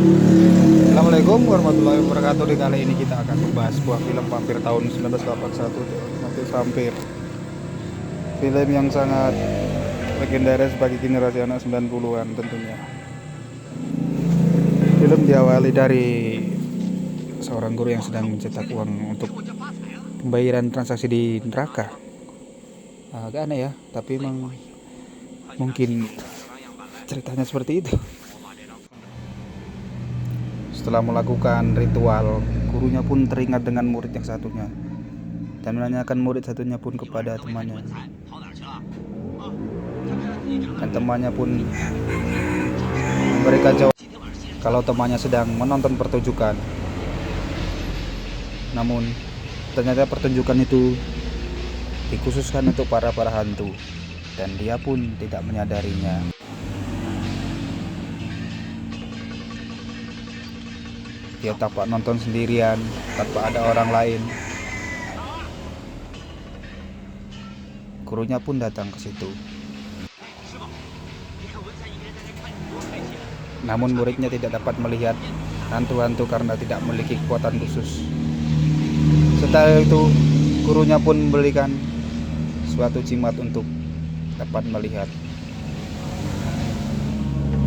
Assalamualaikum warahmatullahi wabarakatuh. Di kali ini kita akan membahas sebuah film vampir tahun 1981, Vampir Vampir. Film yang sangat legendaris bagi generasi anak 90-an tentunya. Film diawali dari seorang guru yang sedang mencetak uang untuk pembayaran transaksi di neraka. Agak aneh ya, tapi emang mungkin ceritanya seperti itu. Setelah melakukan ritual, gurunya pun teringat dengan murid yang satunya dan menanyakan murid satunya pun kepada temannya. Dan temannya pun memberikan jawab kalau temannya sedang menonton pertunjukan. Namun ternyata pertunjukan itu dikhususkan untuk para hantu dan dia pun tidak menyadarinya. Dia tampak nonton sendirian tanpa ada orang lain. Gurunya pun datang ke situ. Namun muridnya tidak dapat melihat hantu-hantu karena tidak memiliki kekuatan khusus. Setelah itu, gurunya pun memberikan suatu jimat untuk dapat melihat.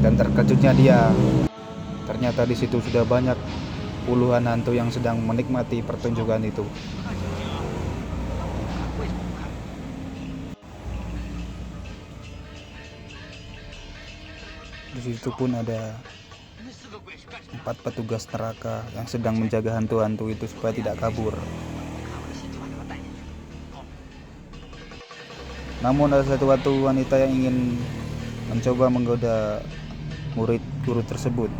Dan terkejutnya dia, ternyata di situ sudah banyak puluhan hantu yang sedang menikmati pertunjukan itu. Di situ pun ada 4 petugas neraka yang sedang menjaga hantu-hantu itu supaya tidak kabur. Namun ada satu wanita yang ingin mencoba menggoda murid guru tersebut.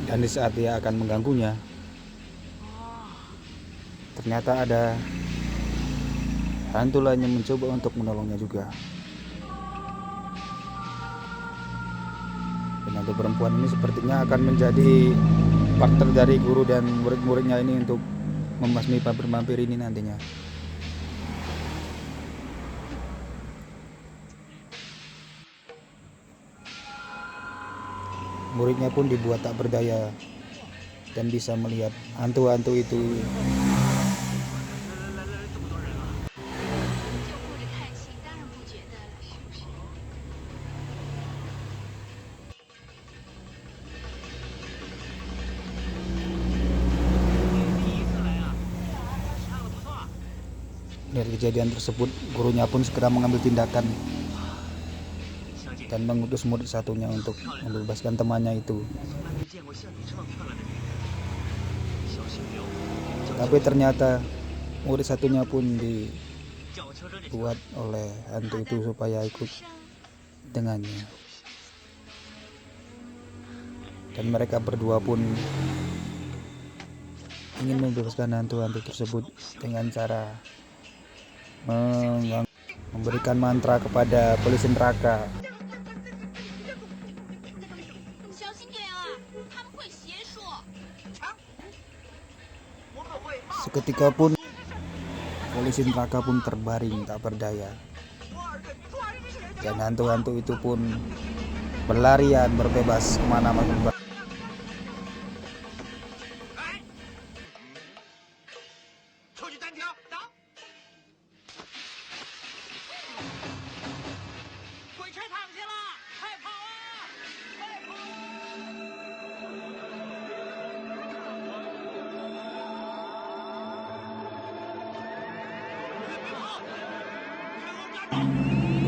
Dan di saat dia akan mengganggunya, ternyata ada hantu lain yang mencoba untuk menolongnya juga. Dan hantu perempuan ini sepertinya akan menjadi partner dari guru dan murid-muridnya ini untuk membasmi vampir-vampir ini nantinya. Muridnya pun dibuat tak berdaya dan bisa melihat hantu-hantu itu. Dari kejadian tersebut, gurunya pun segera mengambil tindakan dan mengutus murid satunya untuk membebaskan temannya itu. Tapi ternyata murid satunya pun dibuat oleh hantu itu supaya ikut dengannya. Dan mereka berdua pun ingin membebaskan hantu-hantu tersebut dengan cara memberikan mantra kepada polisi neraka. Seketika pun polisi neraka pun terbaring tak berdaya. Dan hantu-hantu itu pun berlarian berbebas kemana-mana.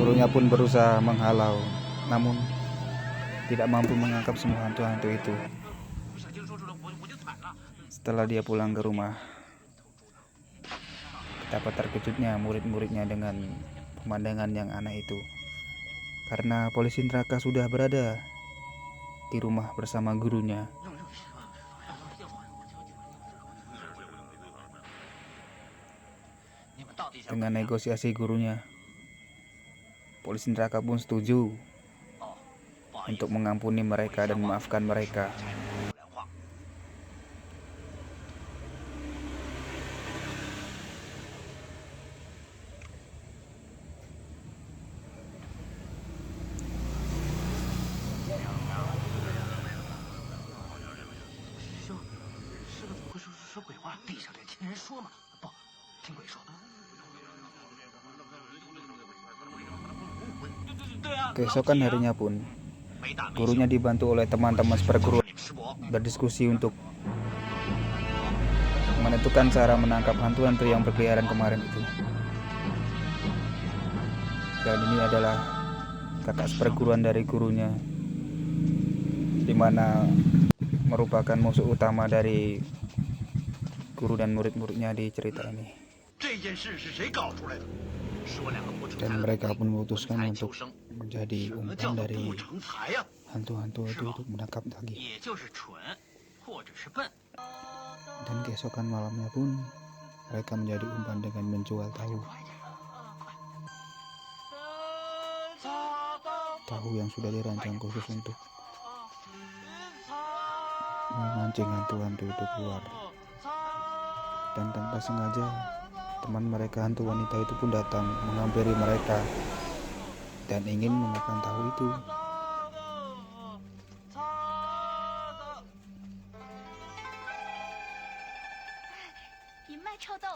Gurunya pun berusaha menghalau, namun tidak mampu menangkap semua hantu-hantu itu. Setelah dia pulang ke rumah, betapa terkejutnya murid-muridnya dengan pemandangan yang aneh itu. Karena polisi neraka sudah berada di rumah bersama gurunya. Dengan negosiasi gurunya, polisi neraka pun setuju untuk mengampuni mereka dan memaafkan mereka. Keesokan harinya pun, gurunya dibantu oleh teman-teman seperguruan berdiskusi untuk menentukan cara menangkap hantu-hantu yang berkeliaran kemarin itu. Dan ini adalah kakak seperguruan dari gurunya, dimana merupakan musuh utama dari guru dan murid-muridnya di cerita ini. Dan mereka pun memutuskan untuk menjadi umpan dari hantu-hantu itu untuk menangkap lagi. Dan keesokan malamnya pun mereka menjadi umpan dengan menjual tahu yang sudah dirancang khusus untuk memancing hantu-hantu itu keluar. Dan tanpa sengaja teman mereka hantu wanita itu pun datang menghampiri mereka dan ingin memakan tahu itu.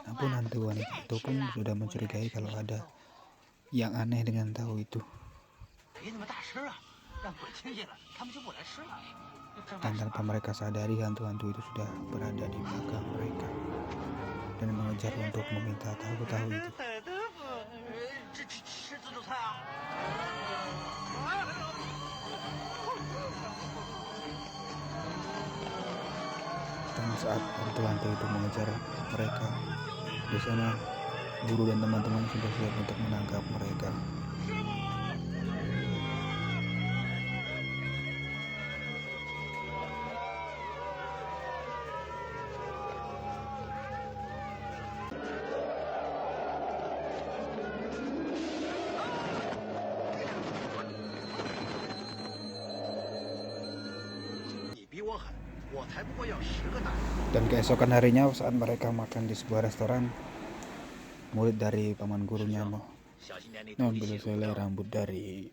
Namun hantu wanita itu pun sudah mencurigai kalau ada yang aneh dengan tahu itu. Dan tanpa mereka sadari, hantu-hantu itu sudah berada di belakang mereka dan mengejar untuk meminta tahu-tahu itu. Dan saat hantu-hantu itu mengejar mereka, di sana guru dan teman-teman sudah siap untuk menangkap mereka. Dan keesokan harinya saat mereka makan di sebuah restoran, murid dari paman gurunya mengambil selai rambut dari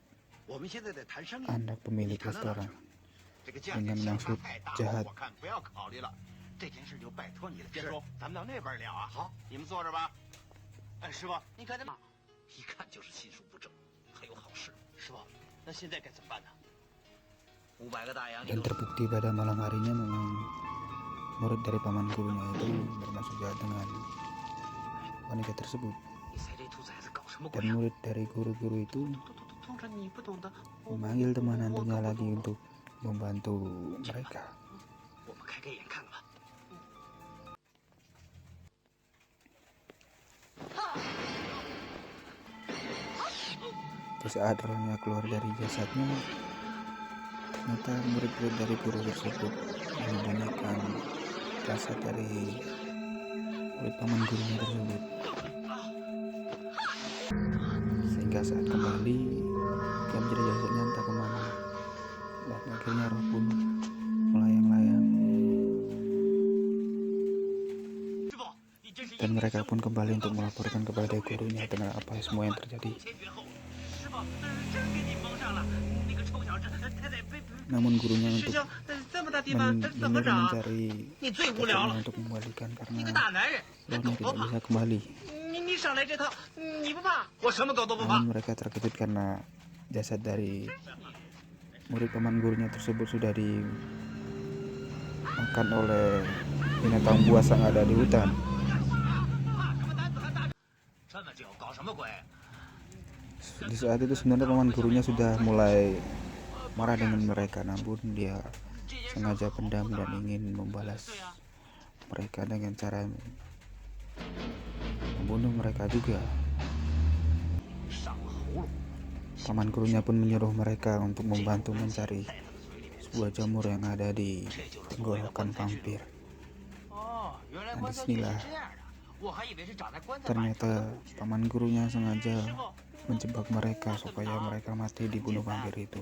anak pemilik restoran dengan maksud jahat. Dan terbukti pada malam harinya memang murid dari paman gurunya itu bermaksud jahat dengan wanita tersebut. Dan murid dari guru-guru itu memanggil teman hantunya lagi untuk membantu mereka. Terus saat rohnya keluar dari jasadnya, ternyata murid-murid dari guru tersebut menyembunyikan jasad dari murid paman gurunya tersebut. Sehingga saat kembali, dia menjadi jasadnya entah kemana. Dan akhirnya roh pun melayang-layang. Dan mereka pun kembali untuk melaporkan kepada gurunya tentang apa semua yang terjadi. Namun gurunya untuk mencari kakaknya untuk mengembalikan karena rohnya tidak bisa kembali. Namun mereka terkejut karena jasad dari murid paman gurunya tersebut sudah dimakan oleh binatang buas yang ada di hutan. Di saat itu sebenarnya paman gurunya sudah mulai marah dengan mereka, namun dia sengaja pendam dan ingin membalas mereka dengan cara membunuh mereka juga. Paman gurunya pun menyuruh mereka untuk membantu mencari sebuah jamur yang ada di tenggorokan vampir. Dan disinilah ternyata paman gurunya sengaja menjebak mereka supaya mereka mati dibunuh vampir itu.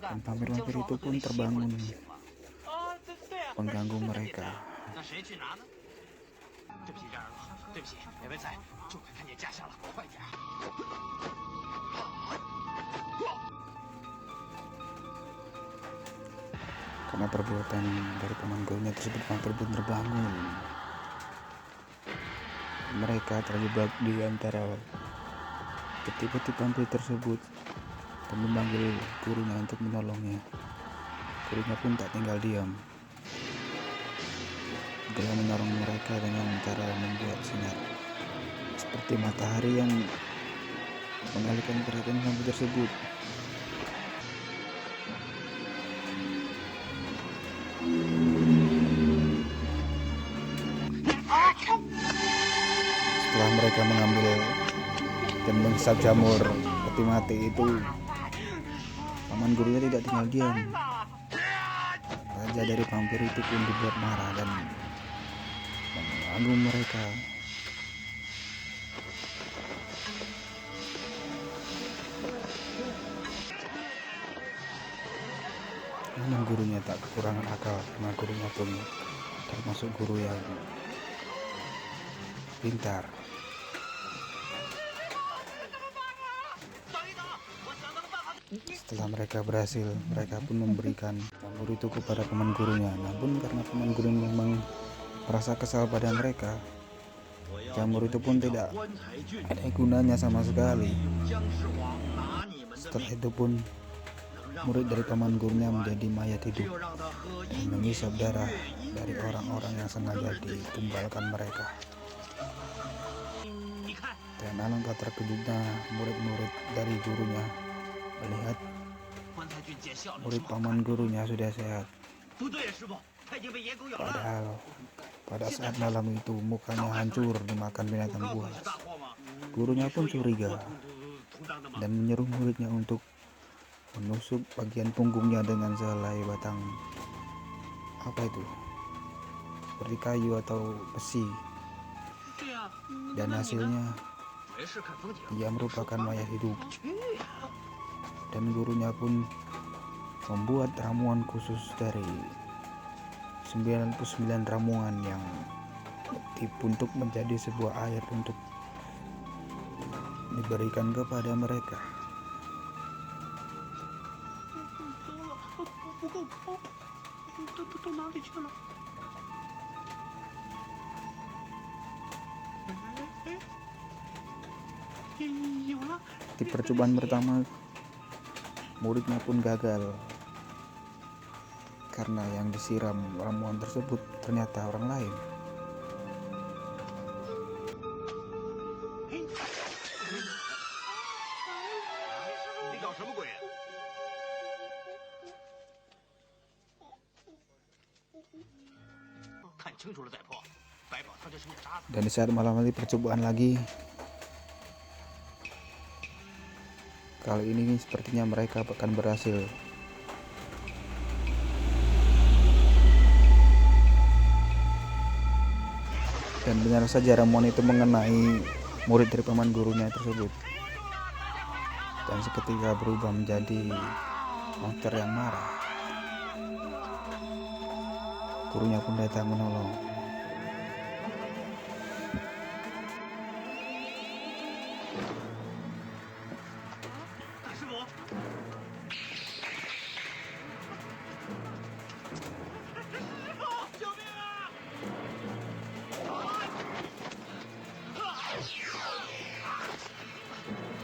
Dan vampir-vampir itu pun terbangun mengganggu mereka. Karena perbuatan dari paman gurunya tersebut, vampir pun terbangun mereka terjebak di antara peti-peti vampir tersebut dan memanggil gurunya untuk menolongnya. Gurunya pun tak tinggal diam. Dia menolong mereka dengan cara membuat sinar seperti matahari yang mengalihkan perhatian vampir tersebut. Setelah mereka mengambil dan menghisap jamur peti mati itu, paman gurunya tidak tinggal diam. Raja dari vampir itu pun dibuat marah dan mengganggu mereka. Namun gurunya tak kekurangan akal, karena gurunya pun termasuk guru yang pintar. Setelah mereka berhasil, mereka pun memberikan jamur itu kepada paman gurunya. Namun karena paman gurunya memang merasa kesal pada mereka, jamur itu pun tidak ada gunanya sama sekali. Setelah itu pun murid dari paman gurunya menjadi mayat hidup dan menghisap darah dari orang-orang yang sengaja ditumbalkan mereka. Dan alangkah terkejutnya murid-murid dari gurunya melihat murid paman gurunya sudah sehat. Padahal pada saat malam itu mukanya hancur dimakan binatang buas. Gurunya pun curiga dan menyuruh muridnya untuk menusuk bagian punggungnya dengan sehelai batang seperti kayu atau besi, dan hasilnya ia merupakan mayat hidup. Dan gurunya pun membuat ramuan khusus dari 99 ramuan yang dibentuk menjadi sebuah air untuk diberikan kepada mereka. Di percobaan pertama, muridnya pun gagal karena yang disiram ramuan tersebut ternyata orang lain. Dan di saat malam hari percobaan lagi, kali ini sepertinya mereka akan berhasil. Dan benar saja ramuan itu mengenai murid dari paman gurunya tersebut, dan seketika berubah menjadi monster yang marah. Gurunya pun datang menolong.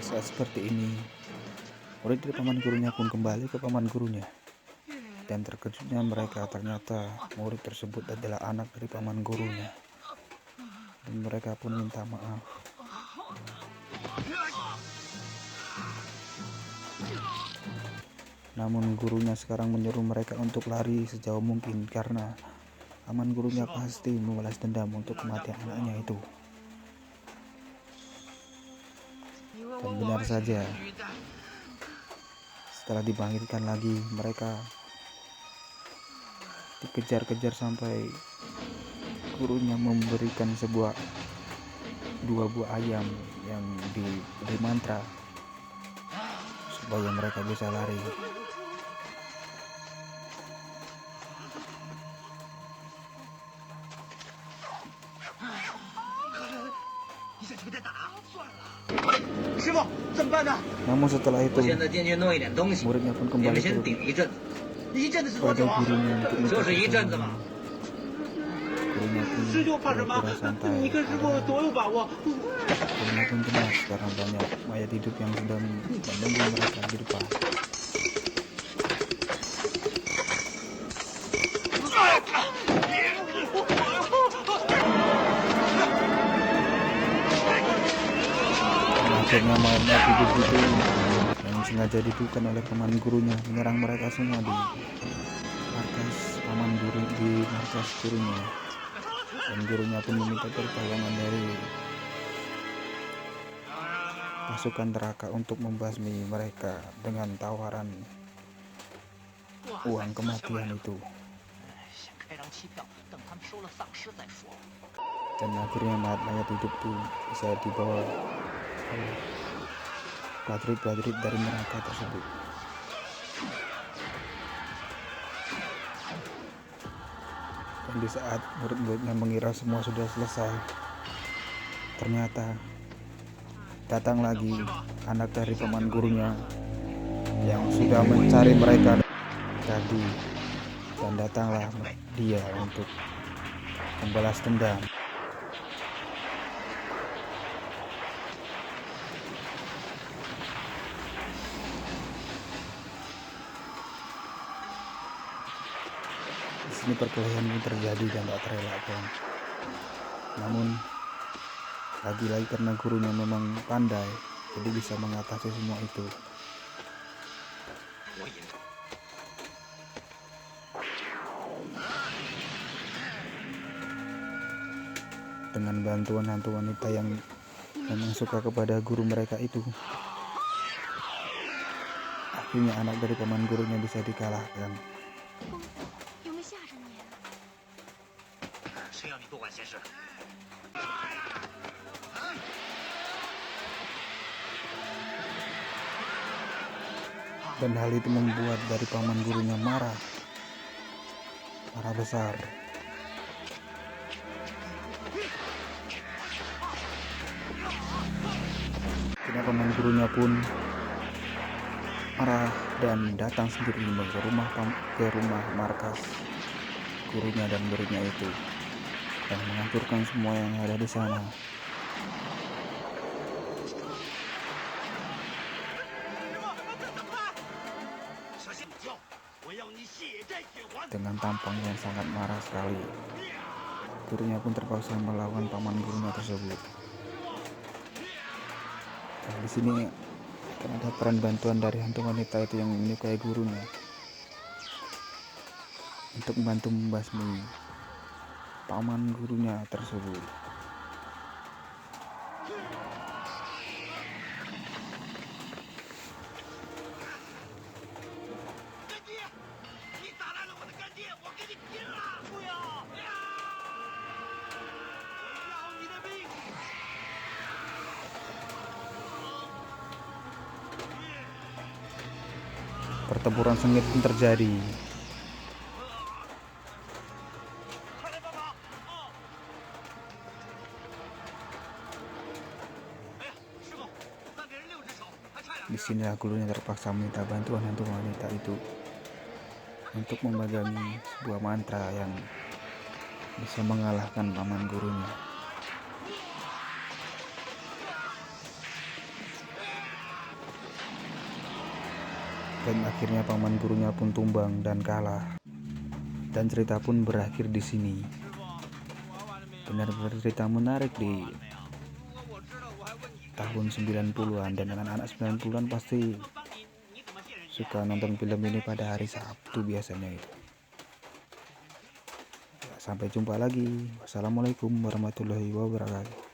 Saat seperti ini, murid dari paman gurunya pun kembali ke paman gurunya. Dan terkejutnya mereka, ternyata murid tersebut adalah anak dari paman gurunya. Dan mereka pun minta maaf. Namun gurunya sekarang menyuruh mereka untuk lari sejauh mungkin, karena paman gurunya pasti membalas dendam untuk kematian anaknya itu. Dan benar saja, setelah dibangkitkan lagi, mereka dikejar-kejar sampai gurunya memberikan dua buah ayam yang diberi mantra supaya mereka bisa lari. Namun setelah itu, muridnya pun kembali kepada gurunya untuk mencari. gurunya pun pura-pura santai. Gurunya pun cemas karena banyak mayat hidup yang sedang menunggu mereka di depan. Akhirnya mayat hidup itu yang sengaja dibukan oleh paman gurunya menyerang mereka semua di markas gurunya, dan gurunya pun meminta pertolongan dari pasukan neraka untuk membasmi mereka dengan tawaran uang kematian itu. Dan akhirnya mayat hidup itu bisa dibawa oleh prajurit-prajurit dari neraka tersebut. Dan di saat murid-muridnya mengira semua sudah selesai, ternyata datang lagi anak dari paman gurunya yang sudah mencari mereka tadi, dan datanglah dia untuk membalas dendam. Di sini perkelahian ini terjadi dan tak terelakkan. Namun lagi-lagi karena gurunya memang pandai, jadi bisa mengatasi semua itu. Dengan bantuan hantu wanita yang memang suka kepada guru mereka itu, akhirnya anak dari paman gurunya bisa dikalahkan. Dan hal itu membuat dari paman gurunya marah besar. Kini paman gurunya pun marah dan datang sendiri ke rumah markas gurunya dan muridnya itu, dan menghancurkan semua yang ada di sana. Dengan tampang yang sangat marah sekali, gurunya pun terpaksa melawan paman gurunya tersebut. Nah, di sini akan ada peran bantuan dari hantu wanita itu yang menyukai gurunya untuk membantu membasmi paman gurunya tersebut. Pertempuran sengit pun terjadi. Disinilah gurunya terpaksa meminta bantuan hantu wanita itu untuk membagangi sebuah mantra yang bisa mengalahkan paman gurunya. Dan akhirnya paman gurunya pun tumbang dan kalah. Dan cerita pun berakhir di sini. Benar-benar cerita menarik di tahun 90-an, dan anak-anak 90-an pasti suka nonton film ini pada hari Sabtu biasanya itu. Sampai jumpa lagi. Wassalamualaikum warahmatullahi wabarakatuh.